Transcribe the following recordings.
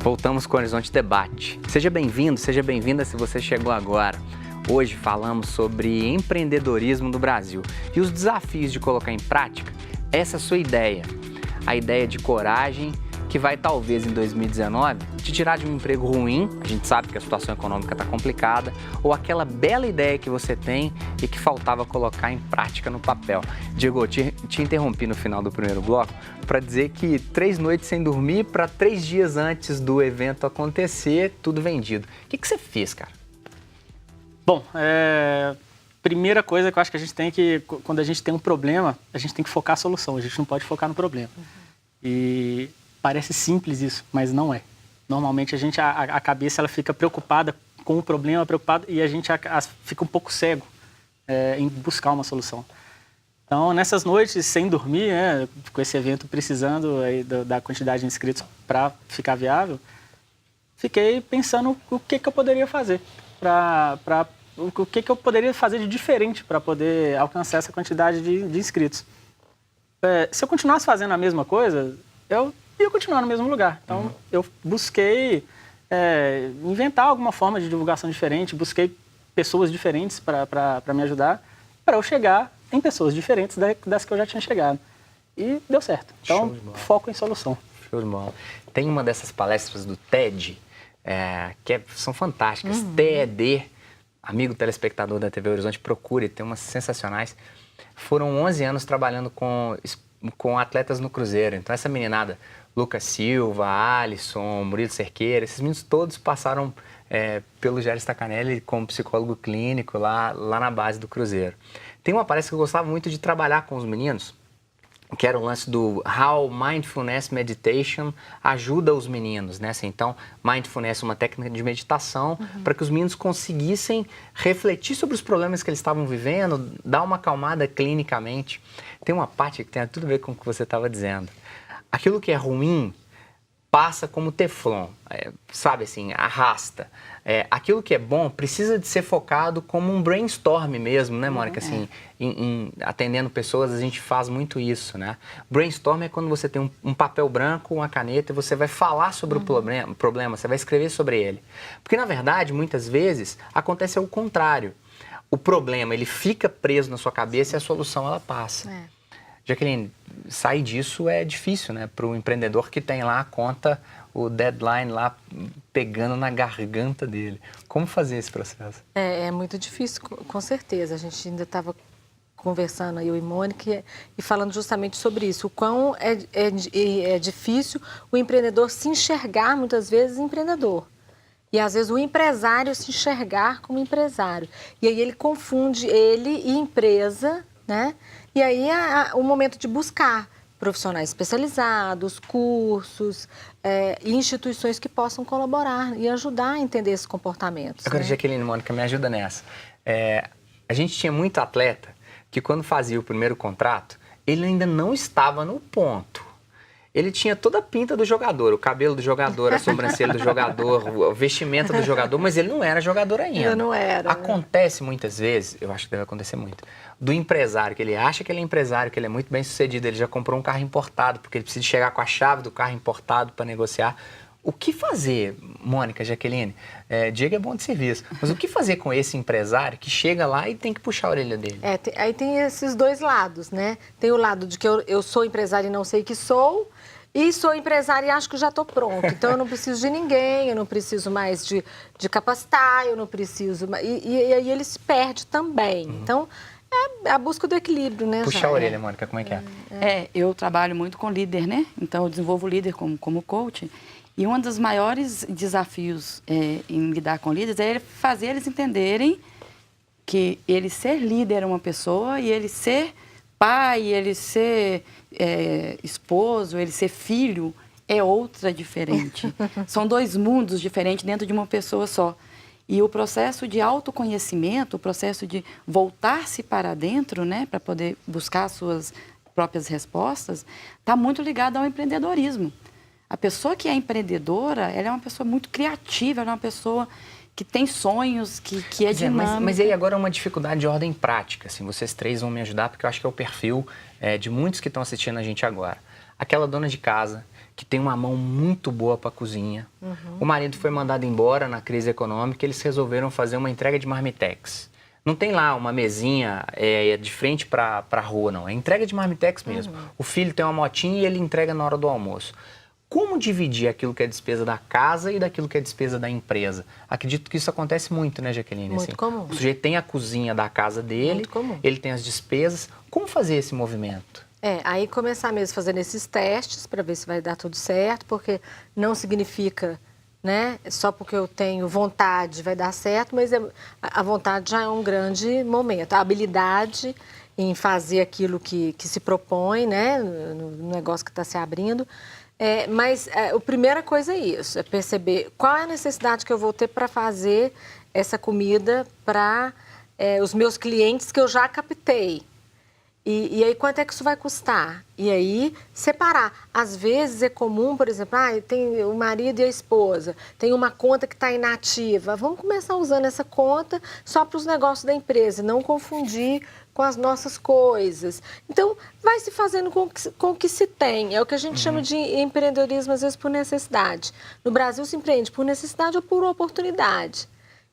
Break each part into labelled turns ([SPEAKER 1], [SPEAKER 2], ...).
[SPEAKER 1] Voltamos com o Horizonte Debate. Seja bem-vindo, seja bem-vinda se você chegou agora. Hoje falamos sobre empreendedorismo no Brasil e os desafios de colocar em prática essa sua ideia. A ideia de coragem que vai talvez em 2019 te tirar de um emprego ruim, a gente sabe que a situação econômica está complicada, ou aquela bela ideia que você tem e que faltava colocar em prática no papel. Diego, te interrompi no final do primeiro bloco para dizer que 3 noites sem dormir para 3 dias antes do evento acontecer, tudo vendido. O que você fez, cara?
[SPEAKER 2] Bom, primeira coisa que eu acho que a gente tem que, quando a gente tem um problema, a gente tem que focar a solução, a gente não pode focar no problema. E parece simples isso, mas não é. Normalmente a cabeça ela fica preocupada com o problema, e a gente fica um pouco cego em buscar uma solução. Então, nessas noites sem dormir, com esse evento precisando aí da quantidade de inscritos para ficar viável, fiquei pensando o que eu poderia fazer, o que eu poderia fazer de diferente para poder alcançar essa quantidade de inscritos. Se eu continuasse fazendo a mesma coisa, eu ia continuar no mesmo lugar. Então, eu busquei inventar alguma forma de divulgação diferente, busquei pessoas diferentes para me ajudar, para eu chegar em pessoas diferentes das que eu já tinha chegado. E deu certo. Então, foco em solução.
[SPEAKER 1] Show de bola. Tem uma dessas palestras do TED, são fantásticas. TED, amigo telespectador da TV Horizonte, procure, tem umas sensacionais. Foram 11 anos trabalhando com atletas no Cruzeiro. Então, essa meninada, Lucas Silva, Alisson, Murilo Cerqueira, esses meninos todos passaram pelo Gério Stacanelli como psicólogo clínico lá na base do Cruzeiro. Tem uma palestra que eu gostava muito de trabalhar com os meninos, que era o lance do How Mindfulness Meditation ajuda os meninos, né? Então, Mindfulness é uma técnica de meditação para que os meninos conseguissem refletir sobre os problemas que eles estavam vivendo, dar uma acalmada clinicamente. Tem uma parte que tem tudo a ver com o que você estava dizendo. Aquilo que é ruim passa como teflon, sabe assim, arrasta. Aquilo que é bom precisa de ser focado como um brainstorm mesmo, né, Mônica? Assim, atendendo pessoas, a gente faz muito isso, né? Brainstorm é quando você tem um papel branco, uma caneta, e você vai falar sobre o problema, você vai escrever sobre ele. Porque, na verdade, muitas vezes, acontece o contrário. O problema, ele fica preso na sua cabeça e a solução, ela passa. Jaqueline, sair disso é difícil, né? Para o empreendedor que tem lá a conta, o deadline lá pegando na garganta dele. Como fazer esse processo?
[SPEAKER 3] É muito difícil, com certeza. A gente ainda estava conversando, eu e Mônica, e falando justamente sobre isso. O quão é difícil o empreendedor se enxergar, muitas vezes, empreendedor. E, às vezes, o empresário se enxergar como empresário. E aí ele confunde ele e empresa, né? E aí o momento de buscar profissionais especializados, cursos e instituições que possam colaborar e ajudar a entender esses comportamentos.
[SPEAKER 1] Agora, Jaqueline, Mônica, me ajuda nessa. A gente tinha muito atleta que quando fazia o primeiro contrato, ele ainda não estava no ponto. Ele tinha toda a pinta do jogador, o cabelo do jogador, a sobrancelha do jogador, o vestimento do jogador, mas ele não era jogador ainda.
[SPEAKER 3] Ainda não era.
[SPEAKER 1] Acontece muitas vezes, eu acho que deve acontecer muito, do empresário, que ele acha que ele é empresário, que ele é muito bem sucedido, ele já comprou um carro importado, porque ele precisa chegar com a chave do carro importado para negociar. O que fazer, Mônica, Jaqueline? Diego é bom de serviço, mas o que fazer com esse empresário que chega lá e tem que puxar a orelha dele?
[SPEAKER 3] Aí tem esses dois lados, né? Tem o lado de que eu sou empresário e não sei que sou, e sou empresária e acho que já estou pronto. Então, eu não preciso de ninguém, eu não preciso mais de capacitar, eu não preciso... E aí ele se perde também. Então, é a busca do equilíbrio, né?
[SPEAKER 1] Puxar a orelha, Mônica, como é que é?
[SPEAKER 4] Eu trabalho muito com líder, né? Então, eu desenvolvo líder como coach. E um dos maiores desafios em lidar com líderes é fazer eles entenderem que ele ser líder é uma pessoa e ele ser pai, ele ser esposo, ele ser filho é outra diferente. São 2 mundos diferentes dentro de uma pessoa só. E o processo de autoconhecimento, o processo de voltar-se para dentro, né, para poder buscar as suas próprias respostas, está muito ligado ao empreendedorismo. A pessoa que é empreendedora, ela é uma pessoa muito criativa, ela é uma pessoa que tem sonhos, que é dinâmica.
[SPEAKER 1] Mas aí agora é uma dificuldade de ordem prática, assim, vocês 3 vão me ajudar, porque eu acho que é o perfil de muitos que estão assistindo a gente agora. Aquela dona de casa que tem uma mão muito boa para cozinha. O marido foi mandado embora na crise econômica, eles resolveram fazer uma entrega de marmitex. Não tem lá uma mesinha de frente para a rua, não. É entrega de marmitex mesmo. O filho tem uma motinha e ele entrega na hora do almoço. Como dividir aquilo que é despesa da casa e daquilo que é despesa da empresa? Acredito que isso acontece muito, né, Jaqueline?
[SPEAKER 3] Muito
[SPEAKER 1] assim,
[SPEAKER 3] comum.
[SPEAKER 1] O sujeito tem a cozinha da casa dele,
[SPEAKER 3] Muito comum.
[SPEAKER 1] ele tem as despesas. Como fazer esse movimento?
[SPEAKER 3] Aí começar mesmo fazendo esses testes para ver se vai dar tudo certo, porque não significa, né, só porque eu tenho vontade vai dar certo, mas a vontade já é um grande momento. A habilidade em fazer aquilo que se propõe, né, no negócio que está se abrindo. Mas a primeira coisa é isso, é perceber qual é a necessidade que eu vou ter para fazer essa comida para os meus clientes que eu já captei. E aí, quanto é que isso vai custar? E aí, separar. Às vezes é comum, por exemplo, tem o marido e a esposa, tem uma conta que está inativa. Vamos começar usando essa conta só para os negócios da empresa, não confundir com as nossas coisas. Então, vai se fazendo com o que se tem. É o que a gente chama de empreendedorismo, às vezes, por necessidade. No Brasil, se empreende por necessidade ou por oportunidade.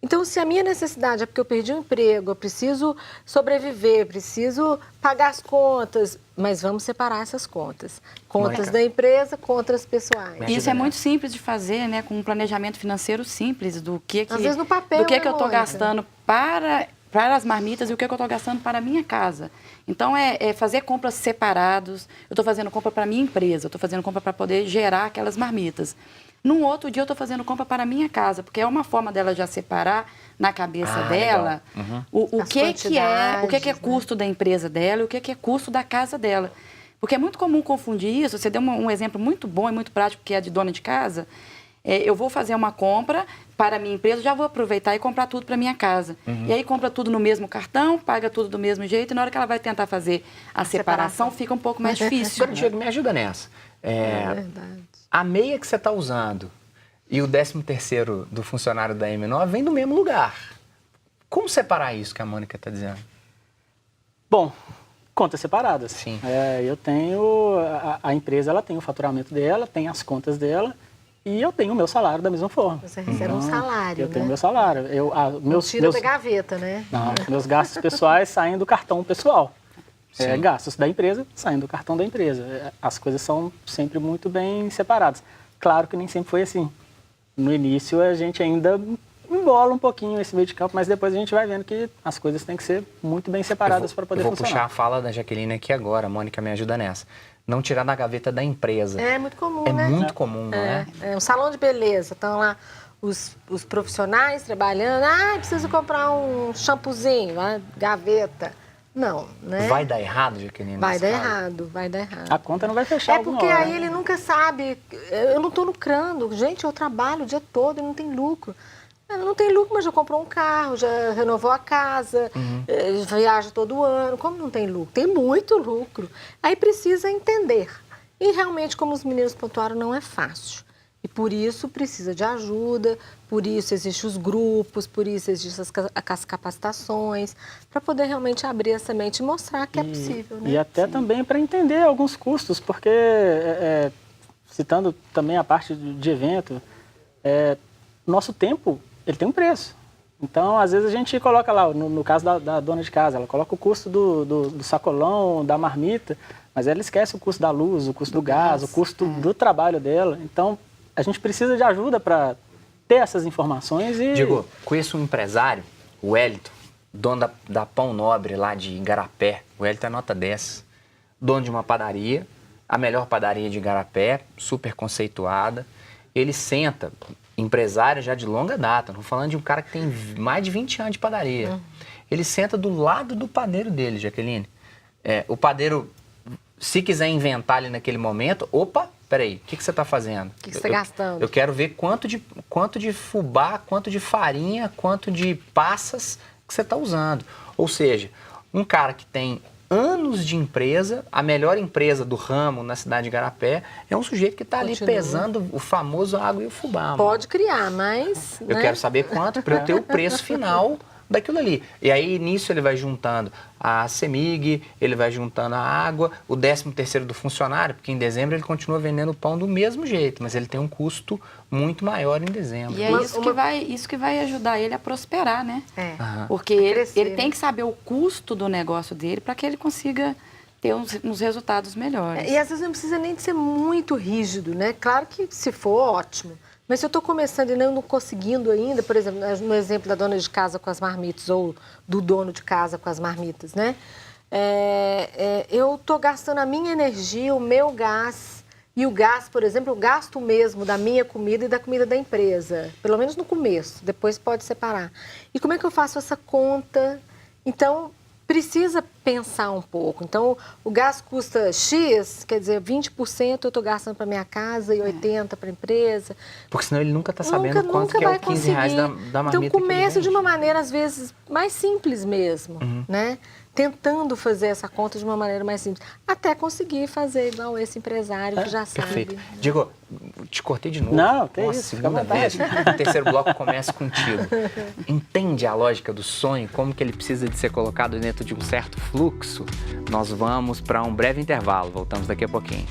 [SPEAKER 3] Então, se a minha necessidade é porque eu perdi um emprego, eu preciso sobreviver, preciso pagar as contas, mas vamos separar essas contas. Contas
[SPEAKER 1] Mônica.
[SPEAKER 3] da empresa, contas pessoais.
[SPEAKER 1] Me
[SPEAKER 4] Isso é
[SPEAKER 1] ajuda
[SPEAKER 4] muito
[SPEAKER 1] nessa.
[SPEAKER 4] simples de fazer, né? Com um planejamento financeiro simples do que
[SPEAKER 3] Às vezes no papel,
[SPEAKER 4] do que
[SPEAKER 3] né,
[SPEAKER 4] eu estou
[SPEAKER 3] Mônica?
[SPEAKER 4] gastando para as marmitas e o que eu estou gastando para a minha casa. Então, é fazer compras separados. Eu estou fazendo compra para a minha empresa, eu estou fazendo compra para poder gerar aquelas marmitas. Num outro dia, eu estou fazendo compra para a minha casa, porque é uma forma dela já separar na cabeça dela o
[SPEAKER 3] As
[SPEAKER 4] que é
[SPEAKER 3] quantidades,
[SPEAKER 4] custo da empresa dela e o que é custo da casa dela. Porque é muito comum confundir isso. Você deu um exemplo muito bom e muito prático, que é de dona de casa. Eu vou fazer uma compra para a minha empresa, já vou aproveitar e comprar tudo para a minha casa. E aí compra tudo no mesmo cartão, paga tudo do mesmo jeito, e na hora que ela vai tentar fazer a separação, fica um pouco mais difícil.
[SPEAKER 1] Agora, Diego, me ajuda nessa.
[SPEAKER 3] É verdade.
[SPEAKER 1] A meia que você está usando e o 13º do funcionário da M9 vem do mesmo lugar. Como separar isso que a Mônica está dizendo?
[SPEAKER 2] Bom, contas separadas.
[SPEAKER 1] Sim.
[SPEAKER 2] Eu tenho... A empresa ela tem o faturamento dela, tem as contas dela, e eu tenho o meu salário da mesma forma.
[SPEAKER 3] Você recebe um salário,
[SPEAKER 2] Eu tenho
[SPEAKER 3] né?
[SPEAKER 2] meu salário.
[SPEAKER 3] Tira da gaveta, né?
[SPEAKER 2] Não, meus gastos pessoais saem do cartão pessoal. Gastos da empresa saem do cartão da empresa. As coisas são sempre muito bem separadas. Claro que nem sempre foi assim. No início a gente ainda embola um pouquinho esse meio de campo, mas depois a gente vai vendo que as coisas têm que ser muito bem separadas para poder
[SPEAKER 1] Eu vou
[SPEAKER 2] funcionar.
[SPEAKER 1] puxar a fala da Jaqueline aqui agora, a Mônica me ajuda nessa. Não tirar da gaveta da empresa.
[SPEAKER 3] É muito comum,
[SPEAKER 1] É
[SPEAKER 3] né?
[SPEAKER 1] muito comum, não é?
[SPEAKER 3] Um salão de beleza, estão lá os profissionais trabalhando. Preciso comprar um shampoozinho, uma gaveta. Não, né?
[SPEAKER 1] Vai dar errado, Jaqueline?
[SPEAKER 3] Vai
[SPEAKER 1] nesse
[SPEAKER 3] dar
[SPEAKER 1] caso?
[SPEAKER 3] errado, vai dar errado.
[SPEAKER 2] A conta não vai fechar alguma
[SPEAKER 3] porque
[SPEAKER 2] hora,
[SPEAKER 3] aí
[SPEAKER 2] né?
[SPEAKER 3] ele nunca sabe, eu não estou lucrando. Gente, eu trabalho o dia todo e não tem lucro. Não tem lucro, mas já comprou um carro, já renovou a casa, viaja todo ano. Como não tem lucro? Tem muito lucro. Aí precisa entender. E realmente, como os meninos pontuaram, não é fácil. E por isso precisa de ajuda, por isso existem os grupos, por isso existem as capacitações, para poder realmente abrir essa mente e mostrar que é possível. Né?
[SPEAKER 2] E até também para entender alguns custos, porque, citando também a parte de evento, nosso tempo ele tem um preço. Então, às vezes a gente coloca lá, no caso da dona de casa, ela coloca o custo do sacolão, da marmita, mas ela esquece o custo da luz, o custo do gás, o custo do trabalho dela. Então, a gente precisa de ajuda para ter essas informações e...
[SPEAKER 1] Diego, conheço um empresário, o Wellington, dono da Pão Nobre lá de Igarapé. O Wellington é nota 10. Dono de uma padaria, a melhor padaria de Igarapé, super conceituada. Ele senta, empresário já de longa data, não falando de um cara que tem mais de 20 anos de padaria. Ele senta do lado do padeiro dele, Jaqueline. O padeiro, se quiser inventar ali naquele momento, opa, peraí, o que você está fazendo?
[SPEAKER 3] O que você está gastando?
[SPEAKER 1] Eu quero ver quanto de fubá, quanto de farinha, quanto de passas que você está usando. Ou seja, um cara que tem anos de empresa, a melhor empresa do ramo na cidade de Igarapé, é um sujeito que está ali pesando o famoso água e o fubá.
[SPEAKER 3] Pode criar, mas...
[SPEAKER 1] Eu quero saber quanto para eu ter o preço final daquilo ali. E aí, nisso, ele vai juntando a CEMIG, ele vai juntando a água, o 13º do funcionário, porque em dezembro ele continua vendendo o pão do mesmo jeito, mas ele tem um custo muito maior em dezembro.
[SPEAKER 4] E é isso que vai ajudar ele a prosperar, né?
[SPEAKER 1] Aham.
[SPEAKER 4] Porque ele tem que saber o custo do negócio dele para que ele consiga ter uns resultados melhores.
[SPEAKER 3] E às vezes não precisa nem de ser muito rígido, né? Claro que se for, ótimo. Mas se eu estou começando e não conseguindo ainda, por exemplo, no exemplo da dona de casa com as marmitas ou do dono de casa com as marmitas, né? Eu estou gastando a minha energia, o meu gás, e o gás, por exemplo, eu gasto mesmo da minha comida e da comida da empresa, pelo menos no começo, depois pode separar. E como é que eu faço essa conta? Então, precisa pensar um pouco. Então, o gás custa X, quer dizer, 20% eu estou gastando para minha casa e 80% para a empresa.
[SPEAKER 1] Porque senão ele nunca está sabendo quanto
[SPEAKER 3] nunca
[SPEAKER 1] que é
[SPEAKER 3] vai
[SPEAKER 1] o 15 reais da marmita.
[SPEAKER 3] Então,
[SPEAKER 1] que ele
[SPEAKER 3] começa de
[SPEAKER 1] vende.
[SPEAKER 3] uma maneira, às vezes, mais simples mesmo, né? Tentando fazer essa conta de uma maneira mais simples. Até conseguir fazer igual esse empresário que já
[SPEAKER 1] Perfeito.
[SPEAKER 3] sabe.
[SPEAKER 1] Diego, te cortei de novo.
[SPEAKER 2] Não, tem
[SPEAKER 1] Uma
[SPEAKER 2] isso, fica à
[SPEAKER 1] segunda vez.
[SPEAKER 2] vontade.
[SPEAKER 1] O terceiro bloco começa contigo. Entende a lógica do sonho, como que ele precisa de ser colocado dentro de um certo fluxo? Nós vamos para um breve intervalo. Voltamos daqui a pouquinho.